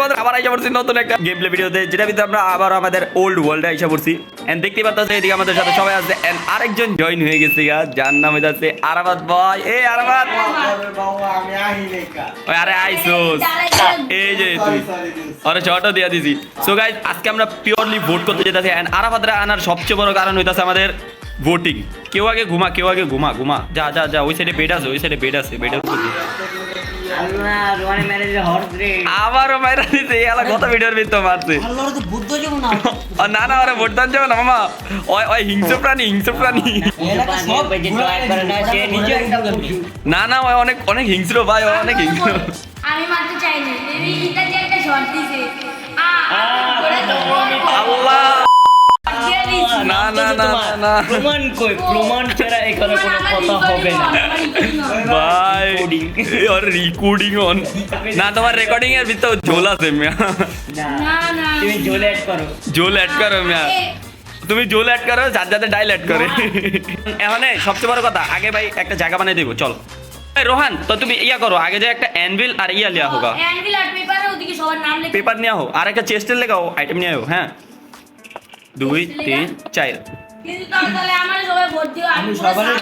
তোমাদের আবার আইসা পড়ছি নতুন একটা গেম প্লে ভিডিওতে, যেটা ভিতরে আমরা আবার আমাদের ওল্ড ওয়ার্ল্ডে আইসা পড়ছি। এন্ড দেখতে পাচ্ছেন এদিকে আমাদের সাথে সবাই আছে, এন্ড আরেকজন জয়েন হয়ে গেছে গা, যার নাম হচ্ছে আরাফাত ভাই। এই আরাফাত, ওই আরে আইসোস, এই যে তুই আরে শর্টও দিয়া দিছি। সো গাইস, আজকে আমরা পিওরলি ভোট করতে যেতেছি। এন্ড আরাফাতরা আনার সবচেয়ে বড় কারণ হইতাছে আমাদের ভোটিং। কেউ আগে ঘুমা, কেউ আগে ঘুমা, ঘুমা যা যা যা, ওই সাইডে বেড আছে, ওই সাইডে বেড আছে, বেডের উপর আবারও মাইরা দিতে এলা কত ভিডিওর ভিতর মারছে। না না, ওরা ভোট দান যাবে না মামা, ওই ওই হিংস্র প্রাণী, হিংস্র প্রাণী। না না, ওই অনেক অনেক হিংস্র ভাই, অনেক হিংস্র। আমি মারতে চাই না, এটা যে একটা শট দিছে। আল্লাহ, না না না না, প্রমাণ কই? প্রমাণ ছাড়া এখানে কোনো কথা হবে না ভাই। আর রেকর্ডিং অন না, তোমার রেকর্ডিং এর ভিতর ঝোল আছে মিয়া। না না, তুমি জোলে অ্যাড করো, ঝোল অ্যাড করো মিয়া, তুমি ঝোল অ্যাড করো, যার যাতে ডাইল অ্যাড করে। এখন সবচেয়ে বড় কথা, আগে ভাই একটা জায়গা বানিয়ে দেবো, চল। রোহান, তো তুমি ইয়া করো, আগে যে একটা অ্যানভিল আর ইয়া লিয়া হোগা, অ্যানভিল আর পেপার, ওদিকে সবার নাম লেখা, পেপার নিয়ে হো, আর একটা চেস্টের লেগাও, আইটেম নিয়ে আও। হ্যাঁ, 2 3 4। কিন্তু তাহলে আমার সবাই ভোট দিও, আমি সবারই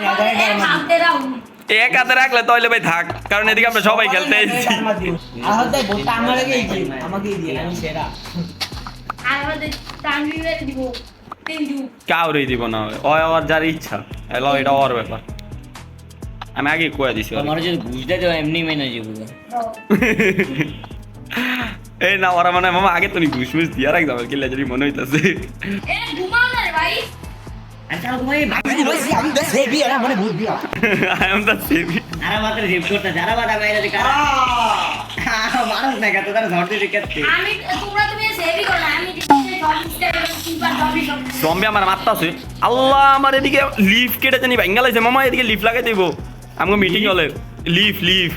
হাতে রাখুন। এক হাতে রাখলে তাহলে ভাই থাক, কারণ এদিকে আমরা সবাই খেলতে এসেছি। আর আমাদের তানভীরের দিব, তিনজু কাউরেই দিব না, ওই ওর যার ইচ্ছা এলো, এটা ওর ব্যাপার। আমি আগে কয়ে দিছি ওরে। আমার যদি ঘুষ দেয় তো এমনি মেনে যাবো। এই না, ওরা মানে মামা আগে তো নি ঘুষ মুষ দিয়া রাখতাম, আর কি লেজারি মনে হইতাছে। এ ঘুমাও না রে ভাই। আচ্ছা তুমি I am the same. আরে মাত্র জিপ করতে যারা বাদা বাইরে দিকে মানুষ না কত তার ঝড় দিয়ে দিকে আমি তুমি সেভই করো না, আমি জম্বি আমার মারতাছে। আল্লাহ, আমার এদিকে লিফ কেটে জানি ভাঙ্গা লাইছে মামা, এদিকে লিফ লাগাই দেবো। আমাকে মিটিং হলে লিফ লিফ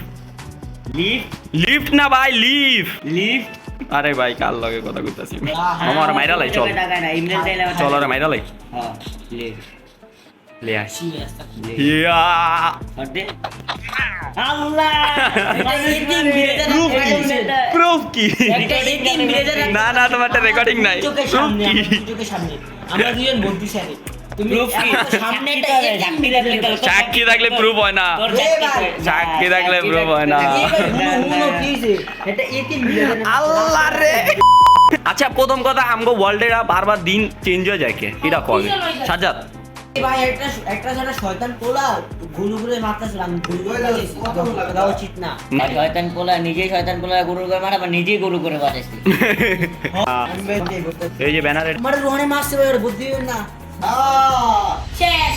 লিফট লিফট না ভাই, লিফ। লিফট। আরে ভাই, কার লগে কথা কইতাছি মামা, আর মাইরা লাই, চল চল, আর মাইরা লাই, হ্যাঁ লিফট লে আসি। ইয়া আল্লাহ প্রুফ কি? না না, তোমারটা রেকর্ডিং নাই। প্রুফ কি? আমরা দুজন বলতে চাই তুমি সাক্ষী থাকলে প্রুফ হয় না, সাক্ষী থাকলে প্রুফ হয় না। আল্লাহ রে। আচ্ছা, প্রথম কথা, আমগো ওয়ার্ল্ডেরা বারবার দিন চেঞ্জ হয়ে যায় কে, এটা কবে সাজাদ ভাই একটা যারা শয়তান পোলা গুলু করে মারতেছিলাম, গুলু করে লাগা উচিত না। শয়তান পোলা নিজেই শয়তান পোলা গরু করে মারা, নিজেই গরু করে বাজাইছি। এই যে ব্যানারে আমার রোহানে মারছে ভাই, ওর বুদ্ধি না। শেষ।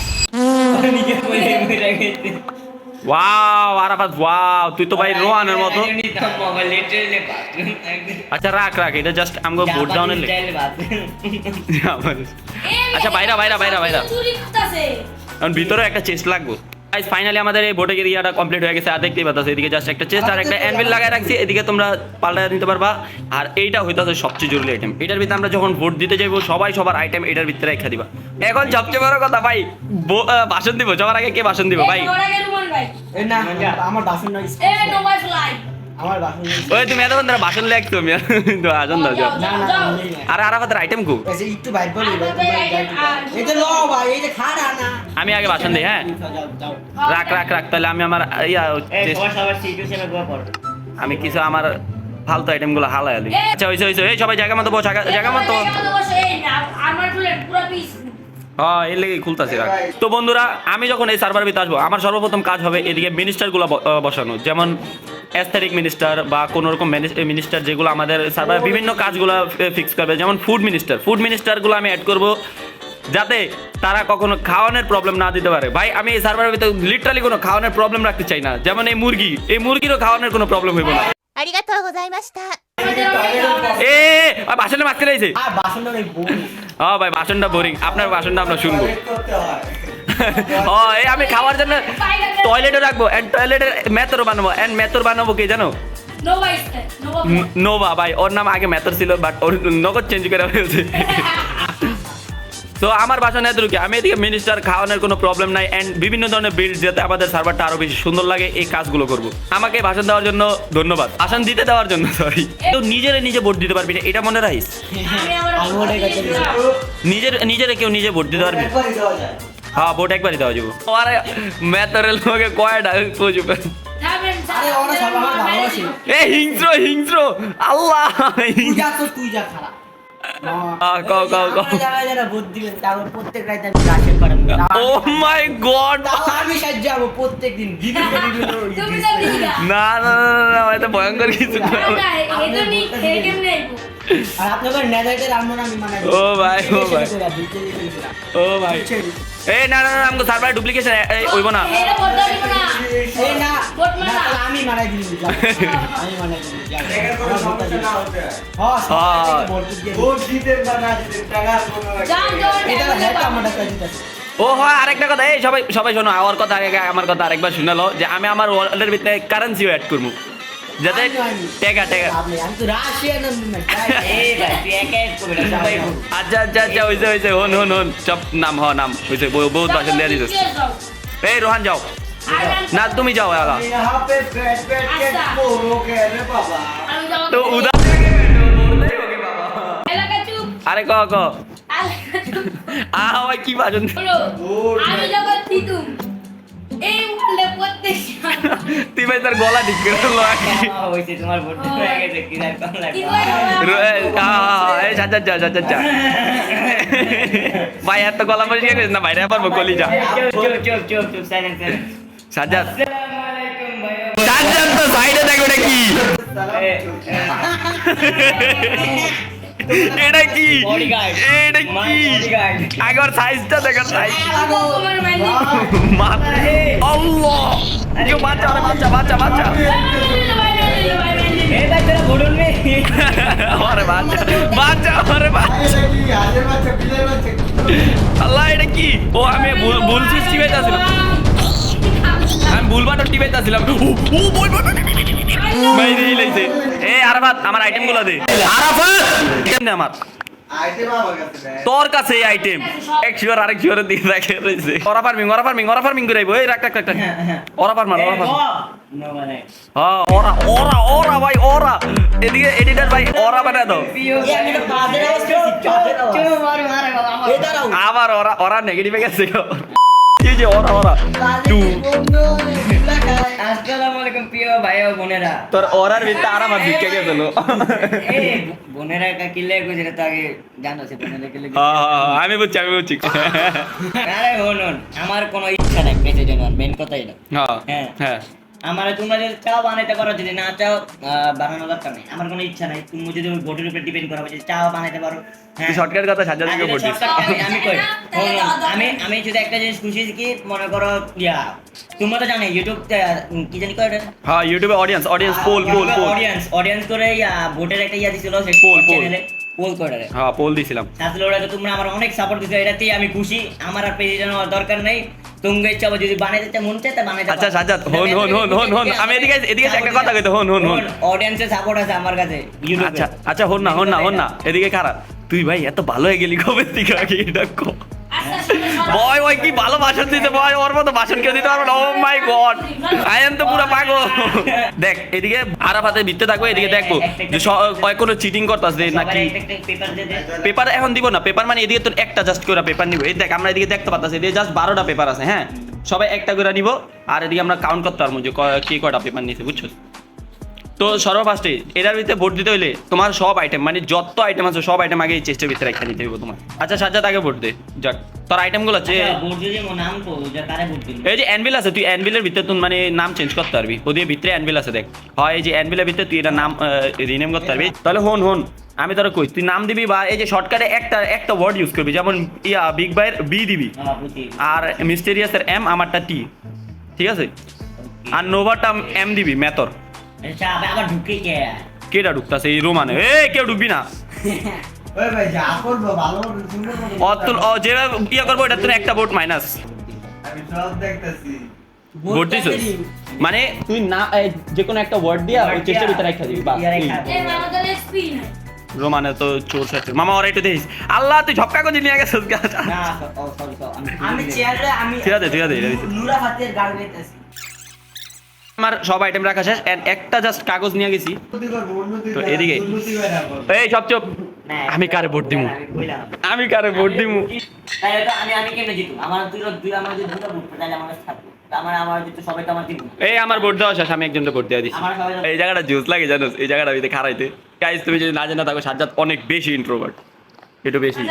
ওয়াও আরাফাত, ওয়াও, তুই তো ভাই রোহানের মতো। আচ্ছা রাখ রাখ, এটা জাস্ট আমগো ভোট ডাউনের লে। আচ্ছা বাইরা বাইরা বাইরা বাইরা, চুরি করতেছে। এখন ভিতরে একটা চেস্ট লাগবে। গাইস, ফাইনালি আমাদের এই ভোটের এরিয়াটা কমপ্লিট হয়ে গেছে। আর দেখতেই পাচ্ছ, এদিকে জাস্ট একটা চেস্ট আর একটা অ্যানভিল লাগায় রাখছি, এদিকে তোমরা পাল্টায় নিতে পারবা। আর এইটা হইতাছে সবচেয়ে জরুরি আইটেম। এটার ভিতরে আমরা যখন ভোট দিতে যাবো, সবাই সবার আইটেম এটার ভিতরে রেখে দিবা। এখন সবচেয়ে বড় কথা ভাই, ভাষণ দিব, সবার আগে কে ভাষণ দিব ভাই? এই না, আমার বাসন নাই। এ নো মাই ফ্লাই। আমার বাসন নাই। ওই তুমি এতক্ষণ ধরে ভাষণ লেখছো মিয়া, তো আজন দাও যাও। না না নেই। আরে আরাফাতের আইটেম কো? এই যে একটু বাইর করে এই যে লো ভাই, এই যে খাড়া না। আমি আগে ভাষণ দিই। হ্যাঁ, যাও রাখ রাখ রাখ, তাহলে আমি আমার ইয়া আমি কিছু আমার ফালতু আইটেম গুলো হালাই আলি। আচ্ছা হইছে হইছে, এই সবাই জায়গা মতো বসা, জায়গা মতো। আমার বুলেট পুরো পিস। হ্যাঁ, এর লেগে খুলতাছি রাখ। তো বন্ধুরা, আমি যখন এই সার্ভার ভিতরে আসবো, আমার সর্বপ্রথম কাজ হবে এদিকে মিনিস্টারগুলো বসানো, যেমন অ্যাস্থেটিক মিনিস্টার বা কোনো রকম মিনিস্টার, যেগুলো আমাদের সার্ভার বিভিন্ন কাজগুলো ফিক্স করবে। যেমন ফুড মিনিস্টারগুলো আমি অ্যাড করবো, যাতে তারা কখনো খাওয়ানোর প্রবলেম না দিতে পারে। ভাই, আমি এই সার্ভারের ভিতরে লিটারালি কোনো খাওয়ানোর প্রবলেম রাখতে চাই না। যেমন এই মুরগিরও খাওয়ানোর কোনো প্রবলেম হইব না। ありがとうございました。এ ভাষণটা মাঝখানে আইছে। আর বাসনটা নেই বউ। হ্যাঁ ভাই, ভাষণটা বোরিং, আপনার ভাষণটা আমরা শুনবো। ও, এই আমি খাওয়ার জন্য টয়লেটও রাখবো, এন্ড টয়লেটের মেথর বানাবো কি জানো? নোভা। নোভা ভাই, ওর নাম আগে মেথর ছিল, বাট ওর নগদ চেঞ্জ করে হয়েছে। তো আমার ভাষণ এতটুকু, আমি এদিকে মিনিস্টার খাওয়ানোর কোনো প্রবলেম নাই অ্যান্ড বিভিন্ন ধরনের বিল্ড যাতে আমাদের সার্ভারটা আরো বেশি সুন্দর লাগে এই কাজগুলো করব। আমাকে ভাষণ দেওয়ার জন্য ধন্যবাদ, ভাষণ দিতে দেওয়ার জন্য সরি। তো নিজে ভোট দিতে পারবি না এটা মনে রাখিস, আমি আমার আমি ওটাই করতে নিজের কেউ নিজে ভোট দিতে পারবি। হ্যাঁ ভোট একবারই দেওয়া যাবো। আরে মেতরের লোকে কয়টা বুঝবে। আরে ওরা সব আমার ভালোবাসে। এ হিংস্র আল্লাহ তুই যা খারাপ। কও যারা ভোট দিবেন তারপর প্রত্যেক রাতে আমি রাশেদ পাঠাবো। ও মাই গড, আমি সাহায্য যাবো প্রত্যেকদিন তুমি তো দিগা না এটা ভয়ঙ্কর কিছু না। এটা নি কেমনে আইবো আর আপনাদের নেদাইতে রামবো না আমি মানাই। ও ভাই ও ভাই এই না আমাকে সার্ভার ডুপ্লিকেশন হইব না। এটা বড় দিব না এই না ভোট মারা। না, তাহলে আমি মানাই দিই আমি মানাই দিই এটা হেড আমার কাছে দিতেছে। ও হয় আরেকটা কথা, এই সবাই শোনো আমার কথা আগে আমার কথা আরেকবার শুনালো যে আমি আমার ওয়ালেটের ভিতরে কারেন্সিও অ্যাড করবো যাতে টেকা আমি তো রাশিয়ান এই ভাই তুই একা এক করবি না সবাই করবি। আচ্ছা হইছে হন সব নাম হইছে বহুত ভাষণ দিয়ে দিছিস। এই রোহান যাও না তুমি যাও আগা তো উদা এলাকা চুপ আরে ক এলাকা চুপ ভাই কি ভাষণ বলো আমি যখন দিতুম এই বললে প্রত্যেক তুই ভাই তার গলা ঠিক করে লো আর কি। হইছে তোমার ভোট হয়ে গেছে কি আর কম কি লাগবে। কই যা ভাই এত গলা মরে গেছিস না ভাইরা পারবো কলি যা চুপ সাইলেন্স সাজ্জাদ আসসালামু আলাইকুম ভাই। সাজ্জাদ তো সাইডে দেখো এটা কি এটা কি Bodyguard. এটা My কি bodyguard. আগের সাইজটা দেখো সাইজ তোমার মাইন্ড আল্লাহ কেউ বাচ্চা বাচ্চা এই ভাই তোরা ভোট উঠবে আরে বাচ্চা আল্লাহ এটা কি ও আমি ভুল সিস্টেম ছিলাম আমি ভুল বাটন টিপাইতাছিলাম ও বই ভাই রে লাইছে এ আরাফাত আমার আইটেম গুলো দে আরাফাত কেমনে আমার তোর কাছে এই আইটেম এক শিওর আরেক শিওর দিয়ে রাখে রইছে ওরা ফার্মিং করাইবো এই রাখ ওরা ফার্মার নো মানে হ্যাঁ ওরা ভাই ওরা এদিকে এডিটর ভাই ওরা বানায় দাও আমি তো পাদের আওয়াজ করছি পাদের আওয়াজ চুপ মার বাবা আমার এই দাঁড়াও আবার ওরা নেগেটিভে গেছে এই যে ওরা টু আসসালামু আলাইকুম প্রিয় ভাই ও বোনেরা। তোর ওরার ভিতরে আর আমার ভিক্ষা কে দিল এই বোনেরা কা কিলে কইছে তো আগে জানো সে বোনেরা কিলে আমি বুঝছি আরে শুনুন আমার কোনো ইচ্ছা নাই পেতে জন্য মেন কথাই না হ্যাঁ হ্যাঁ আমার তোমরা যদি চাও বানাইতে পারো, যদি না চাও বানানো দরকার নেই। আমার কোনো ইচ্ছা নাই, তুমি যদি ভোটের উপর ডিপেন্ড করা যদি চাও বানাইতে পারো। হ্যাঁ শর্টকাট কথা সাজ্জাদ থেকে ভোট দিস আমি কই আমি যদি একটা জিনিস খুশি কি মনে করো তোমরা তো জানো ইউটিউব কি জানি কয় হ্যাঁ ইউটিউবে অডিয়েন্স পোল অডিয়েন্স করে ভোটের একটা দিছিল সে চ্যানেলে পোল করে হ্যাঁ পোল দিছিলাম তাহলে ওরা তো তোমরা আমার অনেক সাপোর্ট দিছো, এটাতেই আমি খুশি। আমার আর প্রেসিডেন্ট হওয়ার দরকার নেই, তুমি ইচ্ছা যদি বানাইতে চাও মন চাই তা বানাইতে আচ্ছা সাজ্জাদ হন আমি এদিকে একটা কথা কইতে হন অডিয়েন্সের সাপোর্ট আছে আমার কাছে ইউটিউবে। আচ্ছা হন না এদিকে খারাপ তুই ভাই এত ভালো হয়ে গেলি কবে থেকে আগে এটা কো বয় কি ভালো ভাষণ দিতে বয় ওর মতো ভাষণ কেউ দিতে পারবে না। ও মাই গড আয়ান তো পুরো পাগল। দেখ এদিকে আরাফাতে ভিতরে থাকবো, এদিকে দেখবো যে কোনো চিটিং করতেছে নাকি। পেপার এখন দিব না, পেপার মানে এদিকে তোর একটা জাস্ট করে পেপার নিব। এই দেখ আমরা এদিকে দেখতে পাচ্ছি এদিকে জাস্ট 12টা পেপার আছে। হ্যাঁ সবাই একটা করে নিব আর এদিকে আমরা কাউন্ট করতে পারবো যে কে কয়টা পেপার নিয়েছে, বুঝছো? তো সর্বফার্স্টে এটার ভিতরে ভোট দিতে হইলে তোমার সব আইটেম মানে যত আইটেম আছে সব আইটেম আগে এই চেষ্টার ভিতরে একটা নিতে হইব তোমার। আচ্ছা সাজ্জাদ আগে ভোট দে যাক তোর আইটেমগুলো আছে। ভোট যদি নাম কো যে কারে ভোট দিবি, এই যে অ্যানভিল আছে তুই অ্যানভিলের ভিতরে তুই মানে নাম চেঞ্জ করতে পারবি। ওদের ভিতরে অ্যানভিল আছে দেখ, হয় এই যে অ্যানভিলের ভিতরে তুই এটা নাম রিনেম করতে পারবি। তাহলে হন আমি তোরা কই তুই নাম দিবি বা এই যে শর্টকাটে একটা ওয়ার্ড ইউজ করবি, যেমন বিগ বাইয়ের বি দিবি আর মিস্টেরিয়াসের এম আমারটা টি, ঠিক আছে? আর নোভাটা এম দিবি মেথর। আচ্ছা আবার ঢুকে কেটা ঢুকতাছে এই রোমানে? এ কেউ ঢুকবি না ওই ভাই যা করব ভালো অতুল যেভাবে ইয়া করবো এটা তোর একটা ভোট মাইনাস। আমি সব দেখতেছি ভোট দিছ মানে তুই না যে কোনো একটা ওয়ার্ড দিয়া ওই চেষ্টার ভিতরে একটা দিবি বাস। এই আমাদের এসপি না রোমানে তো 64 মামা ওরা একটু দেখিস আল্লাহ তুই ঝপকা করে নিয়ে গেছিস গাছ না সরি আমি চেয়ারে আমি ঠিক আছে এটা দিতে। নুরা ফাতের গাল গাইতেছি। আমার সব আইটেম রাখা শেষ and একটা জাস্ট কাগজ নিয়ে গেছি তো এদিকে এই সব চুপ না, আমি কারে ভোট দিমু আমি কইলাম আমি কারে ভোট দিমু তাহলে তো আমি কেমনে জিতু আমার দুই আমার যদি দুটো ভোট তাহলে আমার থাকবে আমার যদি সবাই তো আমার দিব এই আমার ভোট দেওয়া শেষ আমি একজনকে ভোট দিয়ে দিছি আমার সবাই এই জায়গাটা জুস লাগে জানোস এই জায়গাটা ভিতরে খারাইতে গাইস তুমি যদি না জানো থাকো সাজ্জাদ অনেক বেশি ইন্ট্রোভার্ট একটু বেশি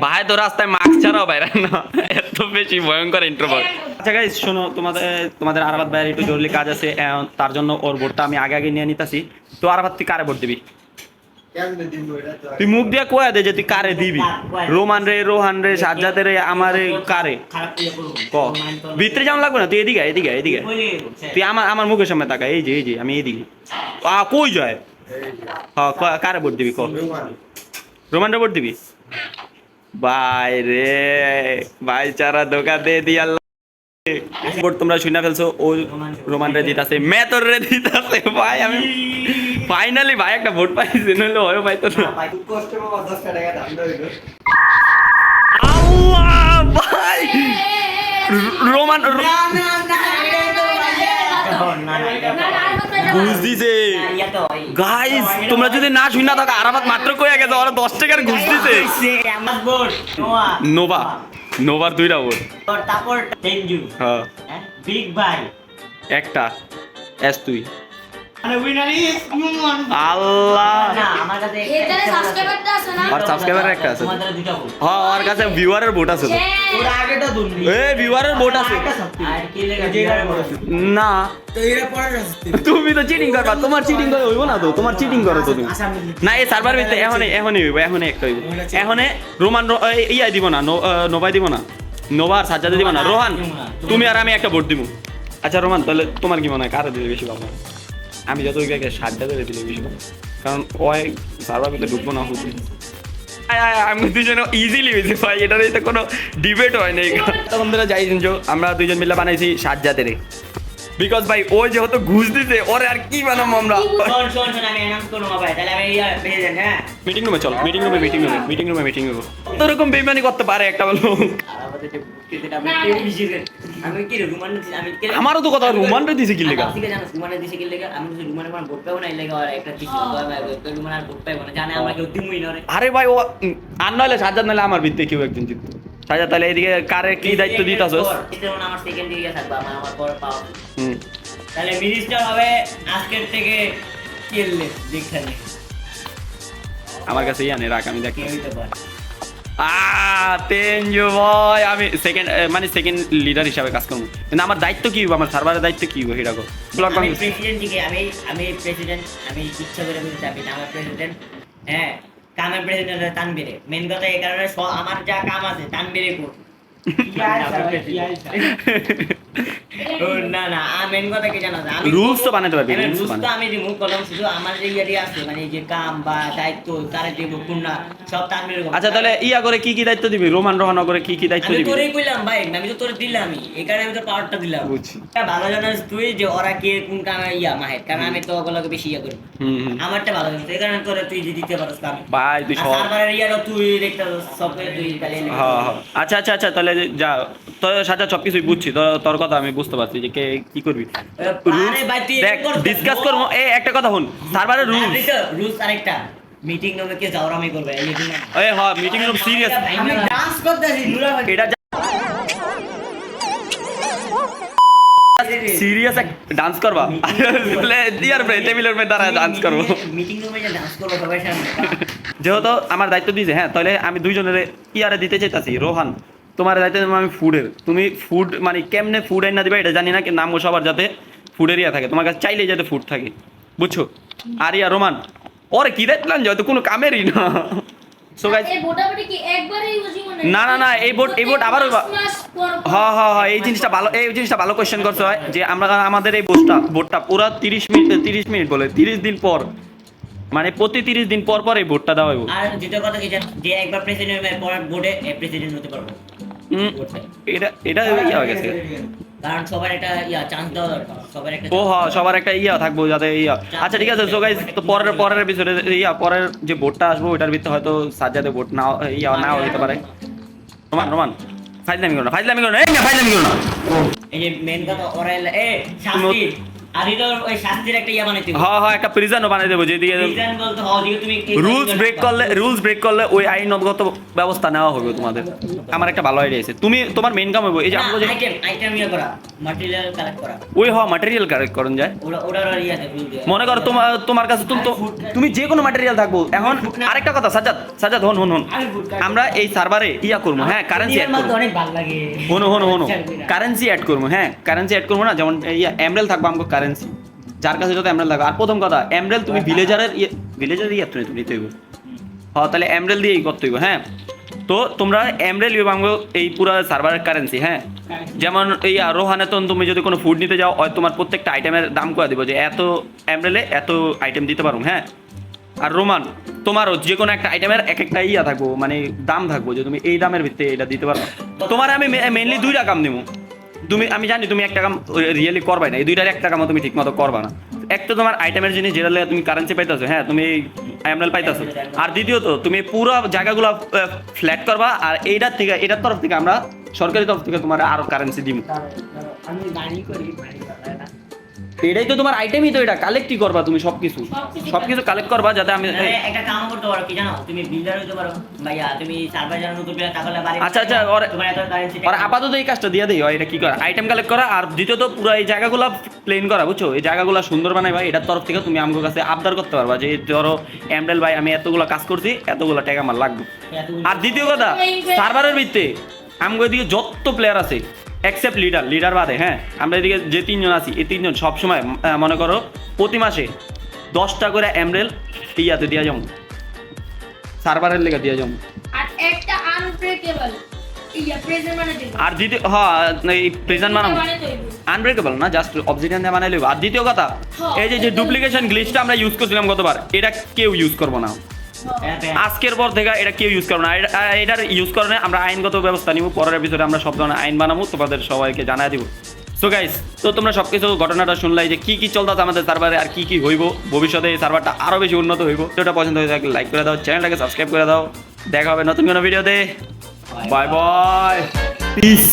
ভাই তো রাস্তায় মাস্ক ছাড়াও বাইরে না এত বেশি ভয়ঙ্কর ইন্ট্রোভার্ট আচ্ছা গাইস শোনো তোমাদের আরাফাত ভাইয়ের একটু জরুরি কাজ আছে তার জন্য ওর ভোটটা আমি আগে নিয়ে নিতেছি তো আরাফাত তুই কারে ভোট দিবি তুই মুখ দিয়ে কয়া দে যে তুই কারে দিবি রোহান রে সাজ্জাদ রে আমার কারে খারাপ করে করব ক ভিতরে যেমন লাগবে না তুই এদিকে তুই আমার মুখের সামনে তাকা এই যে আমি এইদিকে কই যায় হ্যাঁ কারে ভোট দিবি ক রোমানরে ভোট দিবি ভাই রে ভাইচারা ধোকা দে দি আল্লাহ ভোট তোমরা শুনে ফেলছো ও রোমান রে দিতাছে মেতর রে দিতাছে ভাই আমি ফাইনালি ভাই একটা ভোট পাইছি নইলে হয় পাইতো না আল্লাহ ভাই রোমান ঘুষ দিছে গাইস তোমরা যদি না শুনে থাকো আরাফাত মাত্র কইয়া গেছে ওরা 10 টাকার ঘুষ দিছে আমার ভোট নোভার দুইটা ভোট তারপর টেনজু হ্যাঁ বিগ ভাই একটা এস তুই মানে উইনার ইজ ইউমান আল্লাহ না আমার কাছে এখানে সাবস্ক্রাইবারটা আছে না আর সাবস্ক্রাইবার একটা আছে তোমাদের দুটো ভোট হ্যাঁ ওর কাছে ভিউয়ারের ভোট আছে তো ওর আগেটা দুর্নি এই ভিউয়ারের ভোট আছে আর কি লেগে না তো এরা পড়া রাস্তা তুমি তো চিটিং করবা তোমার চিটিং করে হইব না তো তোমার চিটিং করো তো তুমি না এই সার্ভার ভিতরে এখনই হইব এখনই একটা হইব এখনই রোমান ইয়া দিব না নোভাই দিব না নোভা আর সাজ্জাদ দিব না রোহান তুমি আর আমি একটা ভোট দিব আচ্ছা রোমান তাহলে তোমার কি মনে হয় কারে দিলে বেশি ভালো আমি যত ওই গায়ে সাজ্জাদ দিলে বেশি ভালো কারণ ওই সার্ভার ভিতরে ঢুকবো না হচ্ছে আমি দুজনে ইজিলি হয়েছে ভাই এটার তো কোনো ডিবেট হয় নাই তখন ধরে যাই আমরা দুজন মিলে বানাইছি সাজ্জাদের বিকজ ভাই ও যেহেতু ঘুষ দিতে ওরে আর কি বানাবো আমরা শোন আমি অ্যানাউন্স করব ভাই তাহলে আমি ইয়া প্রেসিডেন্ট হ্যাঁ মিটিং রুমে চল মিটিং রুমে তো এরকম বেইমানি করতে পারে একটা বলো আমি কি রে রুমান আমি কি আমারও তো কথা রোমানরে দিছে কি লেগা ঠিক আছে রুমানের দিছে কি লেগে আমি যদি রুমানের কোন ভোট পাবো না এই লেগে আর একটা ঠিক রুমান আর ভোট পাবো না জানে আমরা কেউ দিমুই না রে আরে ভাই ও আর নইলে সাজ্জাদ নইলে আমার ভিত্তি কেউ একজন জিতবে সাজ্জাদ তাহলে এদিকে কারে কি দায়িত্ব দিতাছস এটা আমার সেকেন্ড দিকে থাকবে আমার পর পাও হুম তাহলে মিনিস্টার হবে আজকের থেকে কেললে দেখখানে আমার কাছে ইয়া নেই রাখ আমি দেখি কি হইতে পারে তেঞ্জু ভাই আমি সেকেন্ড লিডার হিসাবে কাজ করবো কিন্তু আমার দায়িত্ব কি হবে আমার সার্ভারের দায়িত্ব কি হবে সেটা আমি প্রেসিডেন্ট দিকে আমি প্রেসিডেন্ট আমি ইচ্ছা করে বলতে আমি আমার প্রেসিডেন্ট হ্যাঁ কামের প্রেসিডেন্ট তানবীরে মেন কথা এই কারণে আমার যা কাম আছে তানবীরে করব না মেন কথা কি জানো আমি রুলস তো বানাতে পারবি রুলস তো আমি রিমুভ করলাম শুধু আমার যে ইয়ারি আছে মানে যে কাম বা দায়িত্ব তারে দেব কোনটা সব তানবীরে আচ্ছা তাহলে ইয়া করে কি দায়িত্ব দিবি রোমান করে কি দায়িত্ব আমি দিবি তোরেই কইলাম ভাই আমি তো তোরে দিলামই এই কারণে আমি তো পাওয়ারটা দিলাম বুঝছি ভালো জানাস তুই যে ওরা কে কোন কামে ইয়া মাহের কারণ আমি তো ওগুলোকে বেশি ইয়া করি আমারটা ভালো জানিস এই কারণে তোরে তুই যে দিতে পারছ কাম ভাই তুই সব সার্ভারের ইয়ারও তুই দেখতে সব তুই খালি হ্যাঁ আচ্ছা তাহলে যা তোর সাথে সবকিছুই বুঝছি তোর কথা আমি বুঝতে পারছি যে কে কি করবি আরে ভাই তুই দেখ ডিসকাস করব এই একটা কথা শুন সার্ভারের রুলস আরেকটা মিটিং রুমে কে জাওরামি করবে এই দিন এই হ্যাঁ মিটিং রুম সিরিয়াস আমি ডান্স করতেছি নুরা ভাই এটা সিরিয়াস এক ডান্স করবা তাহলে ইয়ার প্রে টেবিলের মধ্যে দাঁড়ায় ডান্স করব মিটিং রুমে যে ডান্স করব সবাই সামনে যেহেতু আমার দায়িত্ব দিয়েছে হ্যাঁ তাহলে আমি দুইজনের ইয়ারে দিতে চাইতাছি রোহান তোমার দায়িত্ব দেবো আমি ফুডের তুমি ফুড মানে কেমনে ফুড আইনা দিবে এটা জানি না কিন্তু নাম সবার যাতে ফুডের ইয়া থাকে তোমার কাছে চাইলেই যাতে ফুড থাকে বুঝছো আর ইয়া রোমান ওর কি দায়িত্ব না হয়তো কোনো কামেরই না সো গাইস এই ভোটাভুটি কি একবারই ইউজ মনে না এই ভোট আবার হ্যাঁ এই জিনিসটা ভালো কোশ্চেন করতে হয় যে আমরা আমাদের এই ভোটটা পুরো 30 মিনিট বলে 30 দিন পর মানে প্রতি 30 দিন পর এই ভোটটা দেওয়া হবে আর দ্বিতীয় কথা কি জানেন যে একবার প্রেসিডেন্ট এর পর বোর্ডে প্রেসিডেন্ট হতে পারবো এটা ইয়া হয়ে গেছে কারণ সবার একটা চান্স দেওয়া দরকার, সবার একটা ও হ্যাঁ, সবার একটা ইয়া থাকবো যাতে ইয়া। আচ্ছা ঠিক আছে, সো গাইস, তো পরের এপিসোডে পরের যে ভোটটা আসবো ওটার ভিতরে হয়তো সাজ্জাদের ভোট না হতে পারে। রোমান ফাইজলামি করো না, ফাইজলামি করো না, এই না ফাইজলামি করো না। এই যে মেন কথা ওরা শাস্তি আদি তো ওই শাস্তির একটা বানাইতে হবে। হ্যাঁ একটা প্রিজনও বানিয়ে দেবো যেদিকে রিজন বলতে দিকে তুমি রুলস ব্রেক করলে ওই আইনগত ব্যবস্থা নেওয়া হবে তোমাদের। আমার একটা ভালো আইডিয়া আছে, তোমার মেইন কাম হবে এই যে আমরা যে আইটেম করা, ম্যাটেরিয়াল কালেক্ট করা, ওই ম্যাটেরিয়াল কালেক্ট করুন যায়। ওরা রুল দেয়। মনে করো তোমার কাছে তুমি যে কোনো ম্যাটেরিয়াল থাকবো। এখন আরেকটা কথা, সাজ্জাদ হন আমরা এই সার্ভারে করবো, হ্যাঁ কারেন্সি অ্যাড করবো। অনেক ভালো লাগে। হনো কারেন্সি অ্যাড করবো, হ্যাঁ কারেন্সি অ্যাড করবো না, যেমন এমরেল থাকবো আমাকে কারেন্সি, যার কাছে যত এমরেল থাকবে। আর প্রথম কথা, এমরেল তুমি ভিলেজারের তুমি নিতে হইব। হ্যাঁ তাহলে এমরেল দিয়েই করতে হইব। হ্যাঁ তো তোমরা এমরেল আমাকে এই পুরো সার্ভারের কারেন্সি। হ্যাঁ যেমন রোহানে তো তুমি যদি কোনো ফুড নিতে যাও, তোমার প্রত্যেকটা আইটেমের দাম করে দিব যে এত এমরেলে এত আইটেম দিতে পারো। হ্যাঁ আর রোমান তোমারও যে কোনো একটা আইটেমের এক একটা থাকবো, মানে দাম থাকবো যে তুমি এই দামের ভিত্তিতে এটা দিতে পারো। তোমার আমি মেনলি 2টা কাম দিব। আমি জানি তুমি একটা কাম রিয়েলি করবাই না, এই 2টার একটা কামও তুমি ঠিক মতো করবা না। একটা তোমার আইটেমের জিনিস যেটা তুমি কারেন্সি পাইতেছো, হ্যাঁ তুমি এমরেল পাইতেছো। আর দ্বিতীয়ত তুমি পুরো জায়গাগুলো ফ্ল্যাট করবা, আর এটার তরফ থেকে আমরা সরকারি তরফ থেকে তোমার আরো কারেন্সি দিব। আমি বাড়ি করি এটাই তো তোমার আইটেমই তো, এটা কালেক্টই করবা তুমি সবকিছু কালেক্ট করবা যাতে আমি একটা কাম করতে পারো কি জানো, তুমি বিল্ডার হইতে পারো ভাইয়া, তুমি সার্ভার জানো নতুন প্লেয়ার তাহলে বাড়ি। আচ্ছা তোমার এত কারেন্সি আর আপাতত এই কাজটা দিয়ে দেই, এটা কি করা, আইটেম কালেক্ট করা। আর দ্বিতীয়ত পুরো এই জায়গাগুলো প্লেন করা, বুঝছো, এই জায়গাগুলো সুন্দর বানাই ভাই। এটার তরফ থেকে তুমি আমার কাছে আবদার করতে পারবা যে ধরো এমরেল ভাই আমি এতগুলো কাজ করছি, এতগুলো টাকা আমার লাগবে। আর দ্বিতীয় কথা, সার্ভারের ভিত্তিতে আমাদের এদিকে যত প্লেয়ার আছে এক্সেপ্ট লিডার বাদে, হ্যাঁ আমরা এদিকে যে 3 জন আছি, এই 3 জন সবসময় মনে করো প্রতি মাসে 10টা করে এমরেল দিয়া যাবো, সার্ভারের লেগে দিয়া যাবো। আর একটা আনব্রেকেবল প্রেজেন্ট মানে দেব। আর দ্বিতীয় এই প্রেজেন্ট বানাবো আনব্রেকেবল না, জাস্ট অবসিডিয়ান দিয়ে বানাই লইব। আর দ্বিতীয় কথা, এই যে ডুপ্লিকেশন গ্লিচটা আমরা ইউজ করছিলাম গতবার, এটা কেউ ইউজ করবো না আজকের পর থেকে, এটা কেউ ইউজ করবো না। এটার ইউজ করলে আমরা আইনগত ব্যবস্থা নিব। পরের এপিসোডে আমরা সব ধরনের আইন বানাবো, তোমাদের সবাইকে জানাই দিব। সো গাইস, তো তোমরা সবকিছু ঘটনাটা শুনলাই যে কি চলতেছে আমাদের সার্ভারে, আর কি হইব ভবিষ্যতে, এই সার্ভারটা আরো বেশি উন্নত হইব। ভিডিওটা পছন্দ হয়ে থাকলে লাইক করে দাও, চ্যানেলটাকে সাবস্ক্রাইব করে দাও। দেখা হবে নতুন কোনো ভিডিওতে। Bye bye, piece.